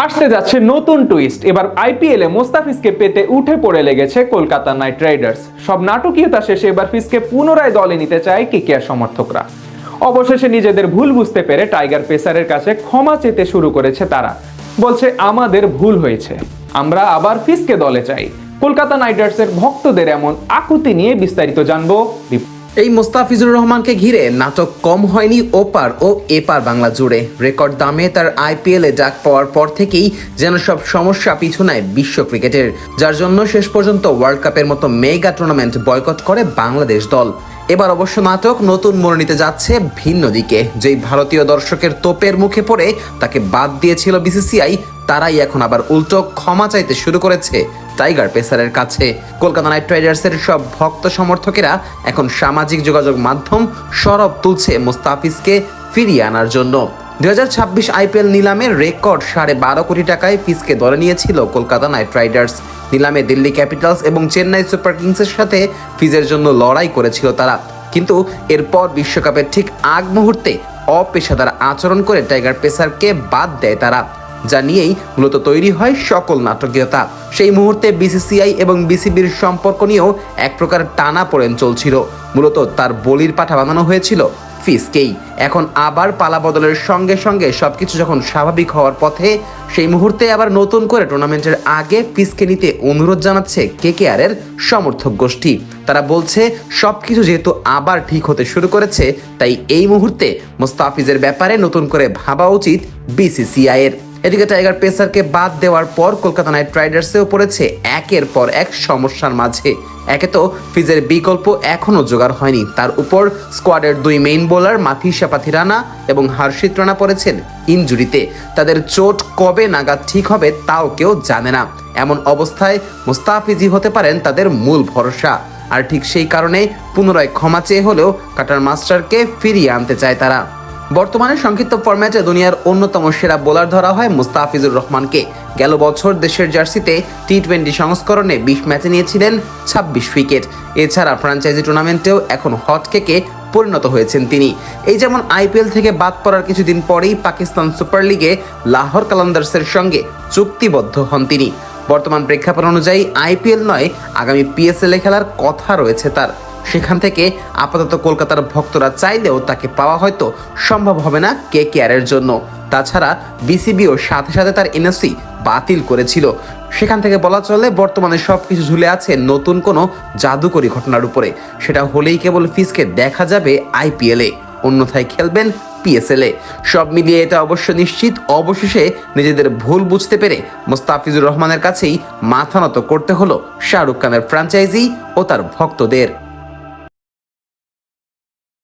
আসতে যাচ্ছে নতুন টুইস্ট। এবার আইপিএলে মোস্তাফিজকে পেতে উঠে পড়ে লেগেছে কলকাতা নাইট রাইডার্স। সব নাটকীয়তা শেষে এবার ফিজকে পুনরায় দলে নিতে চায় কেকেআর সমর্থকরা। অবশেষে নিজেদের ভুল বুঝতে পেরে টাইগার পেসারের কাছে ক্ষমা চেতে শুরু করেছে তারা। বলছে আমাদের ভুল হয়েছে, আমরা আবার ফিজকে দলে চাই। কলকাতা নাইট রাইডার্সের ভক্তদের এমন আকুতি নিয়ে বিস্তারিত জানবো। এই মোস্তাফিজুর রহমানকে ঘিরে নাটক কম হয়নি ওপার ও এপার বাংলা জুড়ে। রেকর্ড দামে তার আইপিএলে ডাক পাওয়ার পর থেকেই যেন সব সমস্যা পিছু নেয় বিশ্ব ক্রিকেটের, যার জন্য শেষ পর্যন্ত ওয়ার্ল্ড কাপের মতো মেগা টুর্নামেন্ট বয়কট করে বাংলাদেশ দল। এবার অবশ্য নাটক নতুন মোড় নিতে যাচ্ছে ভিন্ন দিকে। যেই ভারতীয় দর্শকের তোপের মুখে পড়ে তাকে বাদ দিয়েছিল বিসিসিআই, তারাই এখন আবার উল্টো ক্ষমা চাইতে শুরু করেছে টাইগার পেসারের কাছে। কলকাতা নাইট রাইডার্সের সব ভক্ত সমর্থকেরা এখন সামাজিক যোগাযোগ মাধ্যম সরব তুলছে মোস্তাফিজকে ফিরিয়ে আনার জন্য। 2026 আইপিএল নিলামে রেকর্ড 12.5 কোটি টাকায় ফিজকে দলে নিয়েছিল কলকাতা নাইট রাইডার্স। নিলামে দিল্লি ক্যাপিটালস এবং চেন্নাই সুপার কিংসের সাথে ফিজের জন্য লড়াই করেছিল তারা, কিন্তু এরপর বিশ্বকাপের ঠিক আগ মুহূর্তে অপেশাদার আচরণ করে টাইগার পেসারকে বাদ দেয় তারা, যা নিয়েই মূলত তৈরি হয় সকল নাটকীয়তা। সেই মুহূর্তে বিসিসিআই এবং বিসিবির সম্পর্ক নিয়েও এক প্রকার টানাপোড়েন চলছিল। মূলত তার বলির পাঠা বানানো হয়েছিল ফিজকেই। এখন আবার পালা বদলের সঙ্গে সঙ্গে সবকিছু যখন স্বাভাবিক হওয়ার পথে, সেই মুহূর্তে আবার নতুন করে টুর্নামেন্টের আগে ফিজকে নিতে অনুরোধ জানাচ্ছে কেকেআর এর সমর্থক গোষ্ঠী। তারা বলছে সবকিছু যেহেতু আবার ঠিক হতে শুরু করেছে, তাই এই মুহূর্তে মোস্তাফিজের ব্যাপারে নতুন করে ভাবা উচিত বিসিসিআই এর। এদিকে টাইগার পেসারকে বাদ দেওয়ার পর কলকাতা নাইট রাইডার্সেও পড়েছে একের পর এক সমস্যার মাঝে। একে তো ফিজের বিকল্প এখনো জোগাড় হয়নি, তার উপর স্কোয়াডের দুই মেইন বোলার মাথিসা পাথিরানা এবং হর্ষিত রানা পড়েছেন ইনজুরিতে। তাদের চোট কবে নাগাদ ঠিক হবে তাও কেউ জানে না। এমন অবস্থায় মোস্তাফিজই হতে পারেন তাদের মূল ভরসা। আর ঠিক সেই কারণে পুনরায় ক্ষমা চেয়ে হলেও কাটার মাস্টারকে ফিরিয়ে আনতে চায় তারা। বর্তমানে সংক্ষিপ্ত ফরম্যাটে দুনিয়ার অন্যতম সেরা বোলার ধরা হয় মুস্তাফিজুর রহমানকে। গেল বছর দেশের জার্সিতে টি-20 সংস্করণে 20 ম্যাচে নিয়েছিলেন 26 উইকেট। এছাড়া ফ্র্যাঞ্চাইজি টুর্নামেন্টেও এখন হট কেকে পরিণত হয়েছেন তিনি। এই যেমন আইপিএল থেকে বাদ পড়ার কিছুদিন পরেই পাকিস্তান সুপার লিগে লাহোর কালান্দার্সের সঙ্গে চুক্তিবদ্ধ হন তিনি। বর্তমান প্রেক্ষাপট অনুযায়ী আইপিএল নয়, আগামী পিএসএল এ খেলার কথা রয়েছে তার। সেখান থেকে আপাতত কলকাতার ভক্তরা চাইলেও তাকে পাওয়া হয়তো সম্ভব হবে না কেকেআর এর জন্য। তাছাড়া বিসিবিও সাথে সাথে তার এনওসি বাতিল করেছিল। সেখান থেকে বলা চলে বর্তমানে সবকিছু ঝুলে আছে নতুন কোনো জাদুকরী ঘটনার উপরে। সেটা হলেই কেবল ফিজকে দেখা যাবে আইপিএলে, অন্যথায় খেলবেন পিএসএল এ। সব মিলিয়ে এটা অবশ্য নিশ্চিত, অবশেষে নিজেদের ভুল বুঝতে পেরে মোস্তাফিজুর রহমানের কাছেই মাথা নত করতে হলো শাহরুখ খানের ফ্র্যাঞ্চাইজি ও তার ভক্তদের।